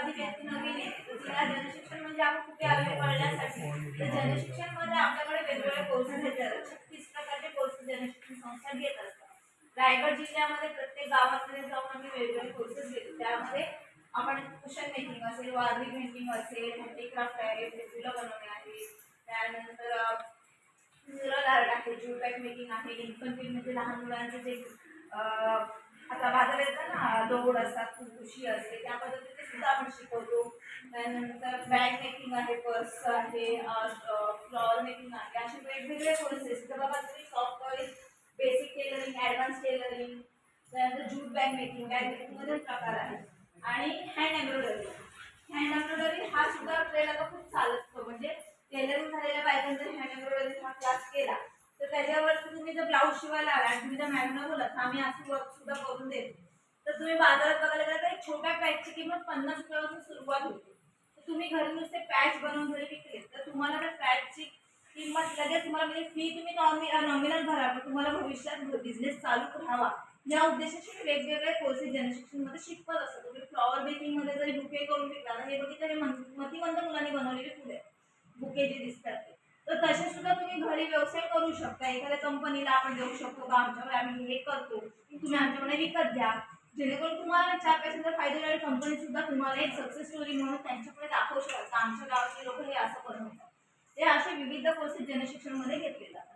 एखादी व्यक्ती नवीन येते तर तिला जनशिक्षण म्हणजे आपण कुठे आलोय कळण्यासाठी, तर जनशिक्षण मध्ये आपल्याकडे वेगवेगळे कोर्सेस येतात. 36 प्रकारचे कोर्सेस जनशिक्षण संस्था घेत असतात. रायगड जिल्ह्यामध्ये प्रत्येक गावामध्ये जाऊन आम्ही वेगवेगळे कोर्सेस घेतो. त्यामध्ये आपण कुशन मेकिंग असेल, वारली पेंटिंग असेल, हँडीक्राफ्ट आहे, फुलं बनवणे आहे, त्यानंतर म्युरल आर्ट आहे, ज्यूट बॅग मेकिंग आहे, इन्फंट्री म्हणजे लहान मुलांचे जे आता बाजारात येतात ना लोड असतात, खुशी असते, त्या पद्धतीने सुद्धा आपण शिकवतो. त्यानंतर बॅग मेकिंग आहे, पर्स आहे, फ्लॉवर मेकिंग आहे, असे वेगवेगळे कोर्सेस. तर बघा तुम्ही soft toys, basic tailoring, advance tailoring, त्यानंतर ज्यूट बॅग मेकिंग, बॅग मेकिंगमध्ये प्रकार आहे. आणि हँड एम्ब्रॉयडरी, हँड एम्ब्रॉयडरी हा सुद्धा आपल्याला खूप चालतो. म्हणजे टेलरिंग झालेल्या बायकांचा हँड एम्ब्रॉयडरी हा क्लास केला तर त्याच्यावर तुम्ही जर ब्लाऊज शिवायला आला आणि तुम्ही त्या मॅमला बोलत आम्ही असं वर्क सुद्धा करून देतो, तर तुम्ही बाजारात बघायला गेला तर एक छोट्या पॅचची किंमत 50 रुपयापासून सुरुवात होते. तर तुम्ही घरी नुसते पॅच बनवून जरी विकले तर तुम्हाला त्या पॅचची किंमत लगेच तुम्हाला म्हणजे फी तुम्ही नॉमिनल भरा, पण तुम्हाला भविष्यात बिझनेस चालू राहावा या उद्देशाने वेगवेगळे कोर्सेस जनशिक्षणमध्ये शिकवत असतात. तुम्ही फ्लॉवर बेकिंगमध्ये जरी बुके करून विकला, हे बघितलं हे मतिमंद मुलांनी बनवलेले फुले बुके जे दिसतात ते, तर तसे सुद्धा तुम्ही घरी व्यवसाय करू शकता. एखाद्या कंपनीला आपण देऊ शकतो का आमच्याकडे आम्ही हे करतो, तुम्ही आमच्याकडे विकत घ्या, जेणेकरून तुम्हाला 4 पैशाचा फायदा होईल. कंपनी सुद्धा तुम्हाला एक सक्सेस स्टोरी म्हणून त्यांच्याकडे दाखवू शकतात आमच्या गावातले लोक हे असं बनवतात. ते असे विविध कोर्सेस जनशिक्षणमध्ये घेतले जातात.